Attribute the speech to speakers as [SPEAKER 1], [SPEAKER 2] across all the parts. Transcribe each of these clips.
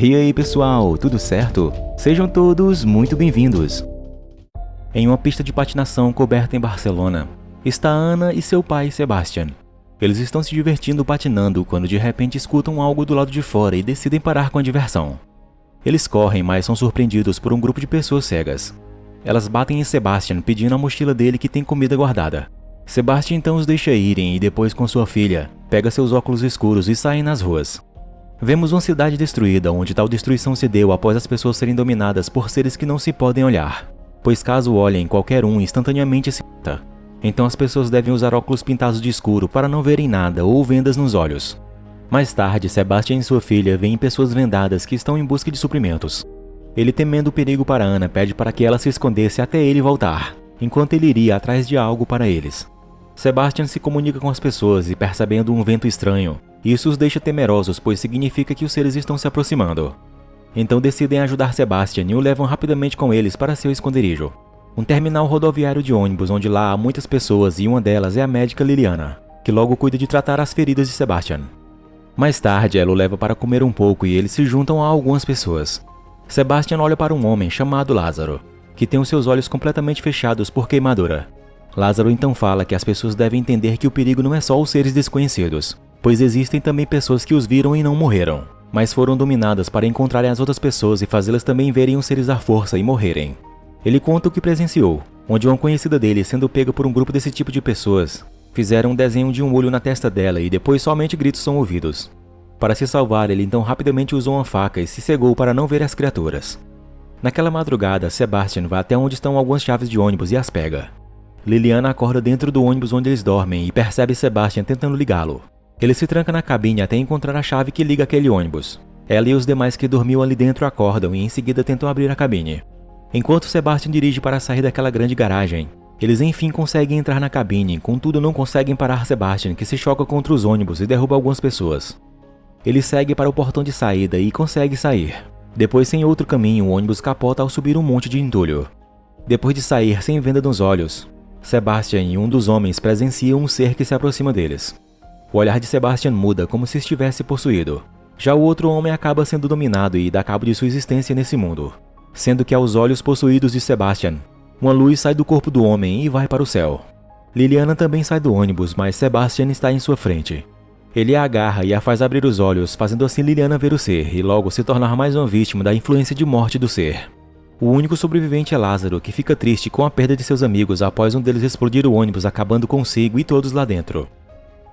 [SPEAKER 1] E aí pessoal, tudo certo? Sejam todos muito bem-vindos! Em uma pista de patinação coberta em Barcelona, está Ana e seu pai Sebastian. Eles estão se divertindo patinando quando de repente escutam algo do lado de fora e decidem parar com a diversão. Eles correm, mas são surpreendidos por um grupo de pessoas cegas. Elas batem em Sebastian pedindo a mochila dele que tem comida guardada. Sebastian então os deixa irem e depois com sua filha, pega seus óculos escuros e saem nas ruas. Vemos uma cidade destruída onde tal destruição se deu após as pessoas serem dominadas por seres que não se podem olhar, pois caso olhem qualquer um instantaneamente se mata. Então as pessoas devem usar óculos pintados de escuro para não verem nada ou vendas nos olhos. Mais tarde, Sebastian e sua filha veem pessoas vendadas que estão em busca de suprimentos. Ele, temendo o perigo para Ana, pede para que ela se escondesse até ele voltar, enquanto ele iria atrás de algo para eles. Sebastian se comunica com as pessoas e, percebendo um vento estranho, isso os deixa temerosos, pois significa que os seres estão se aproximando. Então decidem ajudar Sebastian e o levam rapidamente com eles para seu esconderijo, um terminal rodoviário de ônibus onde lá há muitas pessoas e uma delas é a médica Liliana, que logo cuida de tratar as feridas de Sebastian. Mais tarde, ela o leva para comer um pouco e eles se juntam a algumas pessoas. Sebastian olha para um homem chamado Lázaro, que tem os seus olhos completamente fechados por queimadura. Lázaro então fala que as pessoas devem entender que o perigo não é só os seres desconhecidos, pois existem também pessoas que os viram e não morreram, mas foram dominadas para encontrarem as outras pessoas e fazê-las também verem os seres à força e morrerem. Ele conta o que presenciou, onde uma conhecida dele, sendo pega por um grupo desse tipo de pessoas, fizeram um desenho de um olho na testa dela e depois somente gritos são ouvidos. Para se salvar, ele então rapidamente usou uma faca e se cegou para não ver as criaturas. Naquela madrugada, Sebastian vai até onde estão algumas chaves de ônibus e as pega. Liliana acorda dentro do ônibus onde eles dormem e percebe Sebastian tentando ligá-lo. Ele se tranca na cabine até encontrar a chave que liga aquele ônibus. Ela e os demais que dormiam ali dentro acordam e em seguida tentam abrir a cabine. Enquanto Sebastian dirige para sair daquela grande garagem, eles enfim conseguem entrar na cabine, contudo não conseguem parar Sebastian, que se choca contra os ônibus e derruba algumas pessoas. Ele segue para o portão de saída e consegue sair. Depois, sem outro caminho, o ônibus capota ao subir um monte de entulho. Depois de sair sem venda nos olhos, Sebastian e um dos homens presenciam um ser que se aproxima deles. O olhar de Sebastian muda como se estivesse possuído. Já o outro homem acaba sendo dominado e dá cabo de sua existência nesse mundo, sendo que aos olhos possuídos de Sebastian, uma luz sai do corpo do homem e vai para o céu. Liliana também sai do ônibus, mas Sebastian está em sua frente. Ele a agarra e a faz abrir os olhos, fazendo assim Liliana ver o ser e logo se tornar mais uma vítima da influência de morte do ser. O único sobrevivente é Lázaro, que fica triste com a perda de seus amigos após um deles explodir o ônibus, acabando consigo e todos lá dentro.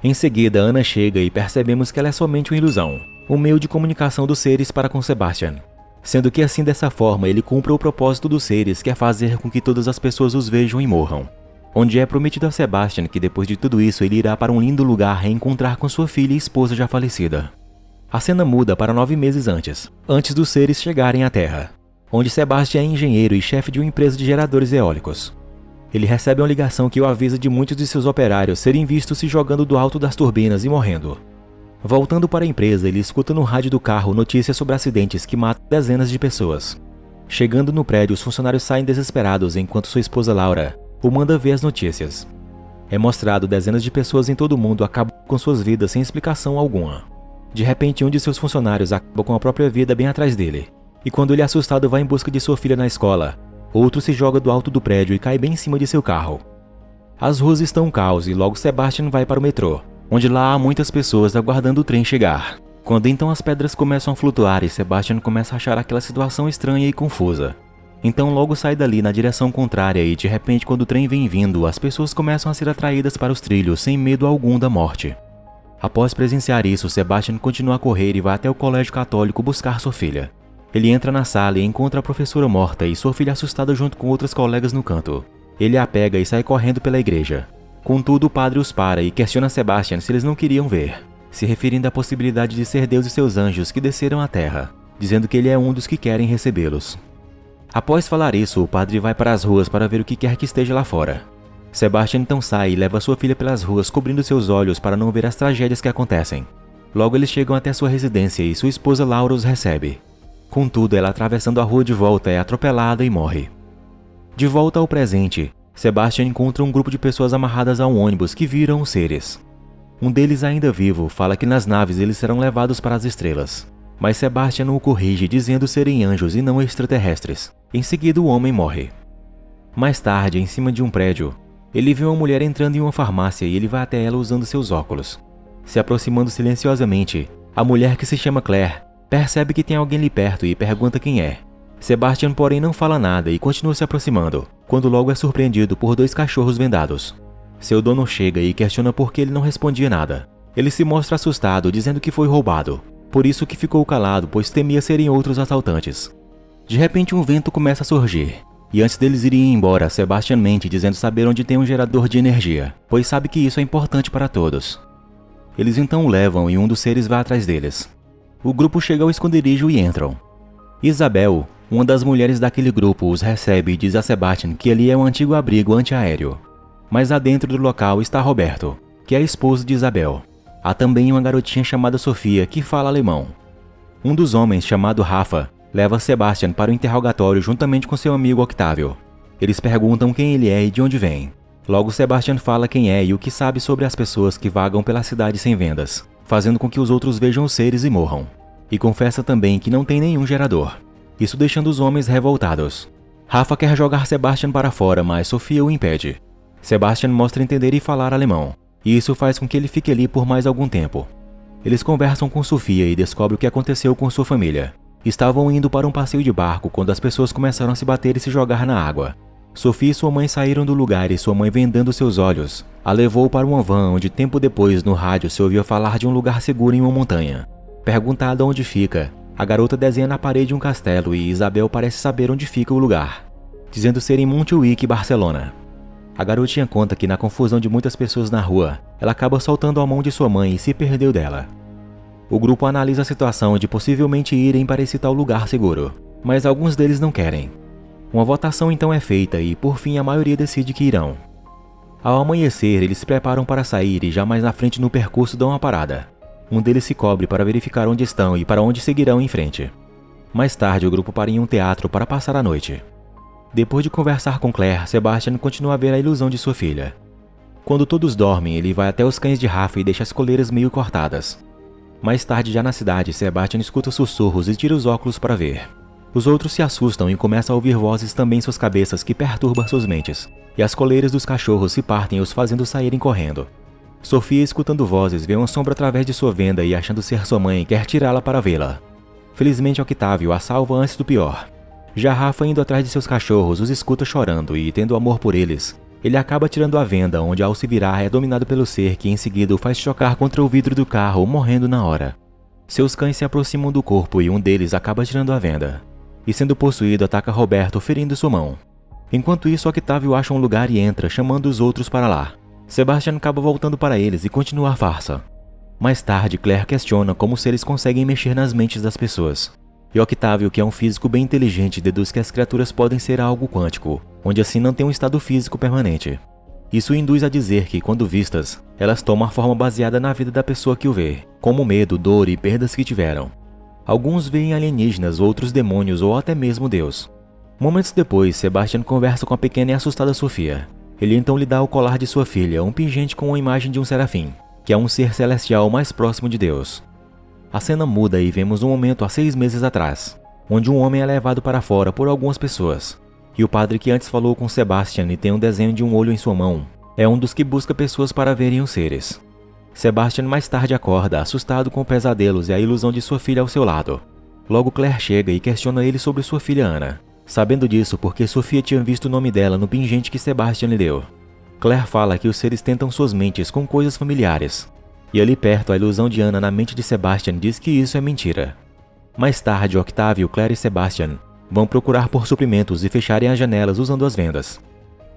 [SPEAKER 1] Em seguida, Ana chega e percebemos que ela é somente uma ilusão, um meio de comunicação dos seres para com Sebastian, sendo que assim dessa forma ele cumpre o propósito dos seres, que é fazer com que todas as pessoas os vejam e morram. Onde é prometido a Sebastian que depois de tudo isso ele irá para um lindo lugar reencontrar com sua filha e esposa já falecida. A cena muda para 9 meses antes dos seres chegarem à Terra, onde Sebastian é engenheiro e chefe de uma empresa de geradores eólicos. Ele recebe uma ligação que o avisa de muitos de seus operários serem vistos se jogando do alto das turbinas e morrendo. Voltando para a empresa, ele escuta no rádio do carro notícias sobre acidentes que matam dezenas de pessoas. Chegando no prédio, os funcionários saem desesperados enquanto sua esposa Laura o manda ver as notícias. É mostrado dezenas de pessoas em todo o mundo acabam com suas vidas sem explicação alguma. De repente, um de seus funcionários acaba com a própria vida bem atrás dele. E quando ele assustado vai em busca de sua filha na escola, outro se joga do alto do prédio e cai bem em cima de seu carro. As ruas estão um caos e logo Sebastian vai para o metrô, onde lá há muitas pessoas aguardando o trem chegar. Quando então as pedras começam a flutuar e Sebastian começa a achar aquela situação estranha e confusa. Então logo sai dali na direção contrária e de repente quando o trem vem vindo, as pessoas começam a ser atraídas para os trilhos sem medo algum da morte. Após presenciar isso, Sebastian continua a correr e vai até o colégio católico buscar sua filha. Ele entra na sala e encontra a professora morta e sua filha assustada junto com outras colegas no canto. Ele a pega e sai correndo pela igreja. Contudo, o padre os para e questiona Sebastian se eles não queriam ver, se referindo à possibilidade de ser Deus e seus anjos que desceram à terra, dizendo que ele é um dos que querem recebê-los. Após falar isso, o padre vai para as ruas para ver o que quer que esteja lá fora. Sebastian então sai e leva sua filha pelas ruas cobrindo seus olhos para não ver as tragédias que acontecem. Logo eles chegam até sua residência e sua esposa Laura os recebe. Contudo, ela atravessando a rua de volta é atropelada e morre. De volta ao presente, Sebastian encontra um grupo de pessoas amarradas a um ônibus que viram os seres. Um deles ainda vivo fala que nas naves eles serão levados para as estrelas. mas Sebastian o corrige dizendo serem anjos e não extraterrestres. Em seguida o homem morre. Mais tarde, em cima de um prédio, ele vê uma mulher entrando em uma farmácia e ele vai até ela usando seus óculos. Se aproximando silenciosamente, a mulher, que se chama Claire, percebe que tem alguém ali perto e pergunta quem é. Sebastian, porém, não fala nada e continua se aproximando, quando logo é surpreendido por 2 cachorros vendados. Seu dono chega e questiona por que ele não respondia nada. Ele se mostra assustado, dizendo que foi roubado, por isso que ficou calado, pois temia serem outros assaltantes. De repente um vento começa a surgir, e antes deles irem embora, Sebastian mente dizendo saber onde tem um gerador de energia, pois sabe que isso é importante para todos. Eles então o levam e um dos seres vai atrás deles. O grupo chega ao esconderijo e entram. Isabel, uma das mulheres daquele grupo, os recebe e diz a Sebastian que ali é um antigo abrigo antiaéreo. Mas lá dentro do local está Roberto, que é a esposa de Isabel. Há também uma garotinha chamada Sofia que fala alemão. Um dos homens, chamado Rafa, leva Sebastian para o interrogatório juntamente com seu amigo Octávio. Eles perguntam quem ele é e de onde vem. Logo Sebastian fala quem é e o que sabe sobre as pessoas que vagam pela cidade sem vendas, fazendo com que os outros vejam os seres e morram. E confessa também que não tem nenhum gerador, isso deixando os homens revoltados. Rafa quer jogar Sebastian para fora, mas Sofia o impede. Sebastian mostra entender e falar alemão, e isso faz com que ele fique ali por mais algum tempo. Eles conversam com Sofia e descobrem o que aconteceu com sua família. Estavam indo para um passeio de barco quando as pessoas começaram a se bater e se jogar na água. Sofia e sua mãe saíram do lugar e sua mãe, vendando seus olhos, a levou para uma van onde tempo depois no rádio se ouvia falar de um lugar seguro em uma montanha. Perguntada onde fica, a garota desenha na parede um castelo e Isabel parece saber onde fica o lugar, dizendo ser em Montjuïc, Barcelona. A garotinha conta que na confusão de muitas pessoas na rua, ela acaba soltando a mão de sua mãe e se perdeu dela. O grupo analisa a situação de possivelmente irem para esse tal lugar seguro, mas alguns deles não querem. Uma votação então é feita e, por fim, a maioria decide que irão. Ao amanhecer, eles se preparam para sair e já mais na frente no percurso dão uma parada. Um deles se cobre para verificar onde estão e para onde seguirão em frente. Mais tarde, o grupo para em um teatro para passar a noite. Depois de conversar com Claire, Sebastian continua a ver a ilusão de sua filha. Quando todos dormem, ele vai até os cães de Rafa e deixa as coleiras meio cortadas. Mais tarde, já na cidade, Sebastian escuta sussurros e tira os óculos para ver. Os outros se assustam e começam a ouvir vozes também em suas cabeças que perturbam suas mentes, e as coleiras dos cachorros se partem, os fazendo saírem correndo. Sofia, escutando vozes, vê uma sombra através de sua venda e, achando ser sua mãe, quer tirá-la para vê-la. Felizmente, Octávio a salva antes do pior. Já Rafa, indo atrás de seus cachorros, os escuta chorando e, tendo amor por eles, ele acaba tirando a venda, onde ao se virar é dominado pelo ser que em seguida o faz chocar contra o vidro do carro, morrendo na hora. Seus cães se aproximam do corpo e um deles acaba tirando a venda. E sendo possuído, ataca Roberto, ferindo sua mão. Enquanto isso, Octávio acha um lugar e entra, chamando os outros para lá. Sebastian acaba voltando para eles e continua a farsa. Mais tarde, Claire questiona como os seres conseguem mexer nas mentes das pessoas. E Octávio, que é um físico bem inteligente, deduz que as criaturas podem ser algo quântico, onde assim não tem um estado físico permanente. Isso induz a dizer que, quando vistas, elas tomam a forma baseada na vida da pessoa que o vê, como medo, dor e perdas que tiveram. Alguns veem alienígenas, outros demônios ou até mesmo Deus. Momentos depois, Sebastian conversa com a pequena e assustada Sofia. Ele então lhe dá o colar de sua filha, um pingente com a imagem de um serafim, que é um ser celestial mais próximo de Deus. A cena muda e vemos um momento há 6 meses atrás, onde um homem é levado para fora por algumas pessoas. E o padre que antes falou com Sebastian e tem um desenho de um olho em sua mão, é um dos que busca pessoas para verem os seres. Sebastian mais tarde acorda, assustado com pesadelos e a ilusão de sua filha ao seu lado. Logo Claire chega e questiona ele sobre sua filha Ana, sabendo disso porque Sofia tinha visto o nome dela no pingente que Sebastian lhe deu. Claire fala que os seres tentam suas mentes com coisas familiares. E ali perto, a ilusão de Ana na mente de Sebastian diz que isso é mentira. Mais tarde, Octávio, Claire e Sebastian vão procurar por suprimentos e fecharem as janelas usando as vendas.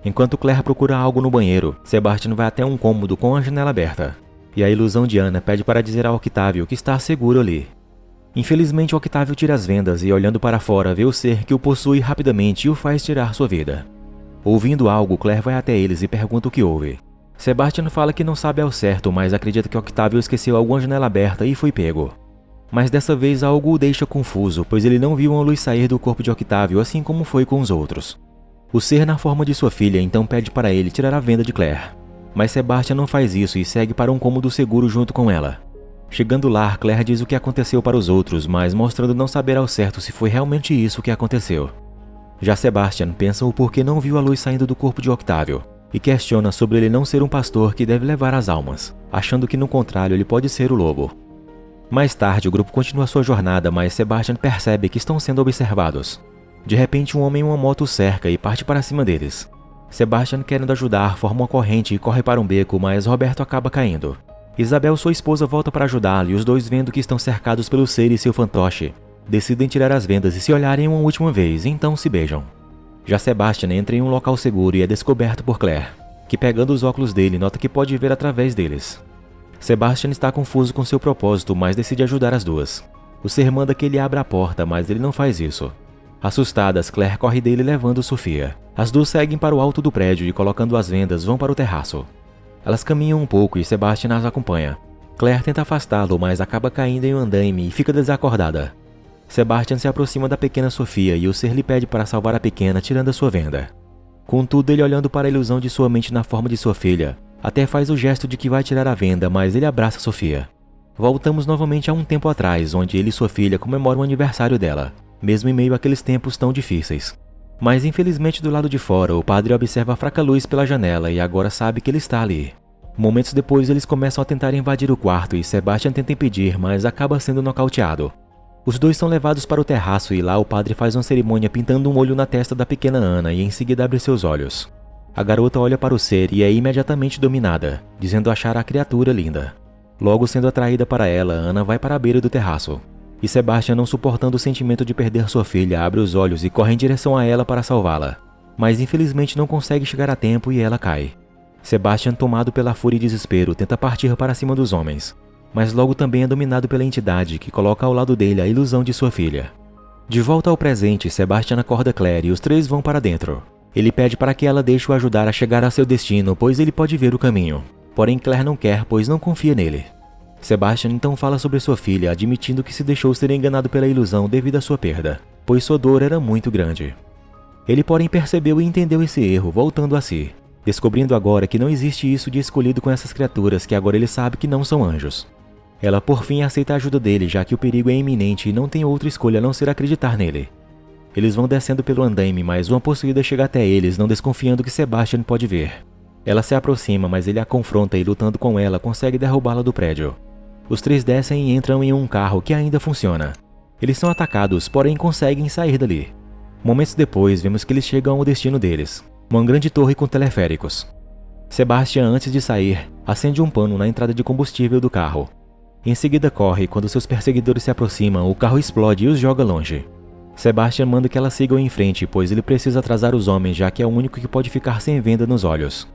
[SPEAKER 1] Enquanto Claire procura algo no banheiro, Sebastian vai até um cômodo com a janela aberta. E a ilusão de Ana pede para dizer a Octávio que está seguro ali. Infelizmente, Octávio tira as vendas e, olhando para fora, vê o ser que o possui rapidamente e o faz tirar sua vida. Ouvindo algo, Claire vai até eles e pergunta o que houve. Sebastian fala que não sabe ao certo, mas acredita que Octávio esqueceu alguma janela aberta e foi pego. Mas dessa vez algo o deixa confuso, pois ele não viu uma luz sair do corpo de Octávio assim como foi com os outros. O ser na forma de sua filha então pede para ele tirar a venda de Claire. Mas Sebastian não faz isso e segue para um cômodo seguro junto com ela. Chegando lá, Claire diz o que aconteceu para os outros, mas mostrando não saber ao certo se foi realmente isso que aconteceu. Já Sebastian pensa o porquê não viu a luz saindo do corpo de Octávio, e questiona sobre ele não ser um pastor que deve levar as almas, achando que no contrário ele pode ser o lobo. Mais tarde, o grupo continua sua jornada, mas Sebastian percebe que estão sendo observados. De repente, um homem em uma moto cerca e parte para cima deles. Sebastian, querendo ajudar, forma uma corrente e corre para um beco, mas Roberto acaba caindo. Isabel, sua esposa, volta para ajudá-lo e os dois, vendo que estão cercados pelo ser e seu fantoche, decidem tirar as vendas e se olharem uma última vez, então se beijam. Já Sebastian entra em um local seguro e é descoberto por Claire, que pegando os óculos dele nota que pode ver através deles. Sebastian está confuso com seu propósito, mas decide ajudar as duas. O ser manda que ele abra a porta, mas ele não faz isso. Assustadas, Claire corre dele levando Sofia. As duas seguem para o alto do prédio e, colocando as vendas, vão para o terraço. Elas caminham um pouco e Sebastian as acompanha. Claire tenta afastá-lo, mas acaba caindo em um andaime e fica desacordada. Sebastian se aproxima da pequena Sofia e o ser lhe pede para salvar a pequena, tirando a sua venda. Contudo, ele, olhando para a ilusão de sua mente na forma de sua filha, até faz o gesto de que vai tirar a venda, mas ele abraça Sofia. Voltamos novamente a um tempo atrás, onde ele e sua filha comemoram o aniversário dela, mesmo em meio àqueles tempos tão difíceis. Mas infelizmente do lado de fora, o padre observa a fraca luz pela janela e agora sabe que ele está ali. Momentos depois, eles começam a tentar invadir o quarto e Sebastian tenta impedir, mas acaba sendo nocauteado. Os dois são levados para o terraço e lá o padre faz uma cerimônia pintando um olho na testa da pequena Ana e em seguida abre seus olhos. A garota olha para o ser e é imediatamente dominada, dizendo achar a criatura linda. Logo, sendo atraída para ela, Ana vai para a beira do terraço. E Sebastian, não suportando o sentimento de perder sua filha, abre os olhos e corre em direção a ela para salvá-la. Mas infelizmente não consegue chegar a tempo e ela cai. Sebastian, tomado pela fúria e desespero, tenta partir para cima dos homens, mas logo também é dominado pela entidade que coloca ao lado dele a ilusão de sua filha. De volta ao presente, Sebastian acorda Claire e os três vão para dentro. Ele pede para que ela deixe o ajudar a chegar a seu destino, pois ele pode ver o caminho. Porém, Claire não quer, pois não confia nele. Sebastian então fala sobre sua filha, admitindo que se deixou ser enganado pela ilusão devido à sua perda, pois sua dor era muito grande. Ele, porém, percebeu e entendeu esse erro, voltando a si, descobrindo agora que não existe isso de escolhido com essas criaturas que agora ele sabe que não são anjos. Ela, por fim, aceita a ajuda dele, já que o perigo é iminente e não tem outra escolha a não ser acreditar nele. Eles vão descendo pelo andaime, mas uma possuída chega até eles, não desconfiando que Sebastian pode ver. Ela se aproxima, mas ele a confronta e, lutando com ela, consegue derrubá-la do prédio. Os três descem e entram em um carro que ainda funciona. Eles são atacados, porém conseguem sair dali. Momentos depois, vemos que eles chegam ao destino deles, uma grande torre com teleféricos. Sebastian, antes de sair, acende um pano na entrada de combustível do carro. Em seguida corre, quando seus perseguidores se aproximam, o carro explode e os joga longe. Sebastian manda que elas sigam em frente, pois ele precisa atrasar os homens, já que é o único que pode ficar sem venda nos olhos.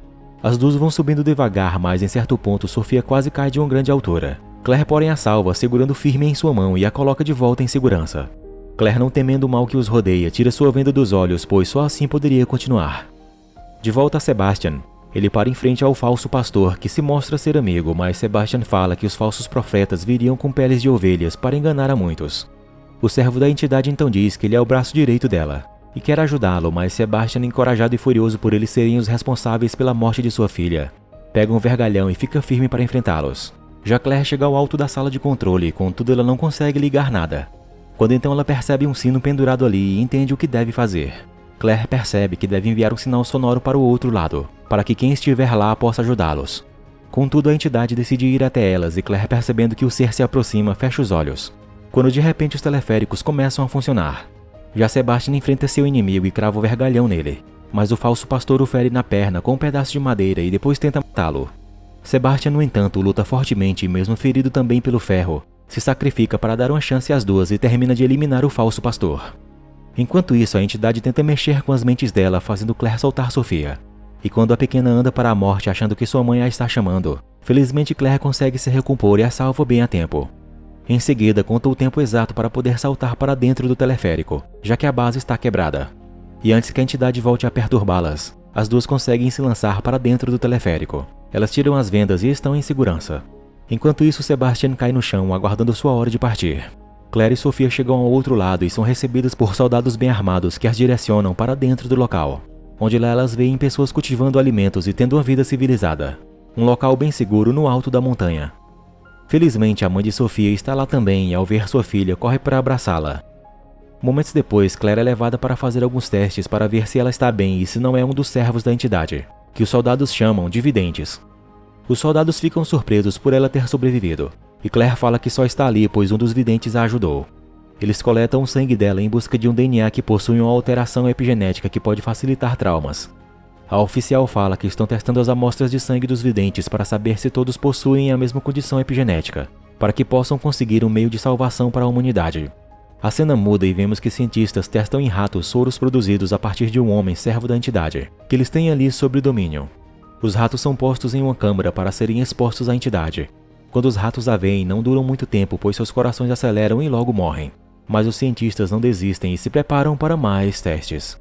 [SPEAKER 1] As duas vão subindo devagar, mas em certo ponto Sofia quase cai de uma grande altura. Claire, porém, a salva, segurando firme em sua mão e a coloca de volta em segurança. Claire, não temendo o mal que os rodeia, tira sua venda dos olhos, pois só assim poderia continuar. De volta a Sebastian, ele para em frente ao falso pastor, que se mostra ser amigo, mas Sebastian fala que os falsos profetas viriam com peles de ovelhas para enganar a muitos. O servo da entidade então diz que ele é o braço direito dela, e quer ajudá-lo, mas Sebastian, encorajado e furioso por eles serem os responsáveis pela morte de sua filha, pega um vergalhão e fica firme para enfrentá-los. Já Claire chega ao alto da sala de controle, contudo ela não consegue ligar nada. Quando então ela percebe um sino pendurado ali e entende o que deve fazer. Claire percebe que deve enviar um sinal sonoro para o outro lado, para que quem estiver lá possa ajudá-los. Contudo, a entidade decide ir até elas e Claire, percebendo que o ser se aproxima, fecha os olhos, quando de repente os teleféricos começam a funcionar. Já Sebastian enfrenta seu inimigo e crava o vergalhão nele, mas o falso pastor o fere na perna com um pedaço de madeira e depois tenta matá-lo. Sebastian, no entanto, luta fortemente e, mesmo ferido também pelo ferro, se sacrifica para dar uma chance às duas e termina de eliminar o falso pastor. Enquanto isso, a entidade tenta mexer com as mentes dela, fazendo Claire soltar Sofia. E quando a pequena anda para a morte achando que sua mãe a está chamando, felizmente Claire consegue se recompor e a salva bem a tempo. Em seguida, conta o tempo exato para poder saltar para dentro do teleférico, já que a base está quebrada. E antes que a entidade volte a perturbá-las, as duas conseguem se lançar para dentro do teleférico. Elas tiram as vendas e estão em segurança. Enquanto isso, Sebastian cai no chão, aguardando sua hora de partir. Claire e Sofia chegam ao outro lado e são recebidas por soldados bem armados que as direcionam para dentro do local, onde lá elas veem pessoas cultivando alimentos e tendo uma vida civilizada. Um local bem seguro no alto da montanha. Felizmente, a mãe de Sofia está lá também e, ao ver sua filha, corre para abraçá-la. Momentos depois, Claire é levada para fazer alguns testes para ver se ela está bem e se não é um dos servos da entidade, que os soldados chamam de videntes. Os soldados ficam surpresos por ela ter sobrevivido, e Claire fala que só está ali pois um dos videntes a ajudou. Eles coletam o sangue dela em busca de um DNA que possui uma alteração epigenética que pode facilitar traumas. A oficial fala que estão testando as amostras de sangue dos videntes para saber se todos possuem a mesma condição epigenética, para que possam conseguir um meio de salvação para a humanidade. A cena muda e vemos que cientistas testam em ratos soros produzidos a partir de um homem servo da entidade, que eles têm ali sob domínio. Os ratos são postos em uma câmara para serem expostos à entidade. Quando os ratos a veem, não duram muito tempo pois seus corações aceleram e logo morrem. Mas os cientistas não desistem e se preparam para mais testes.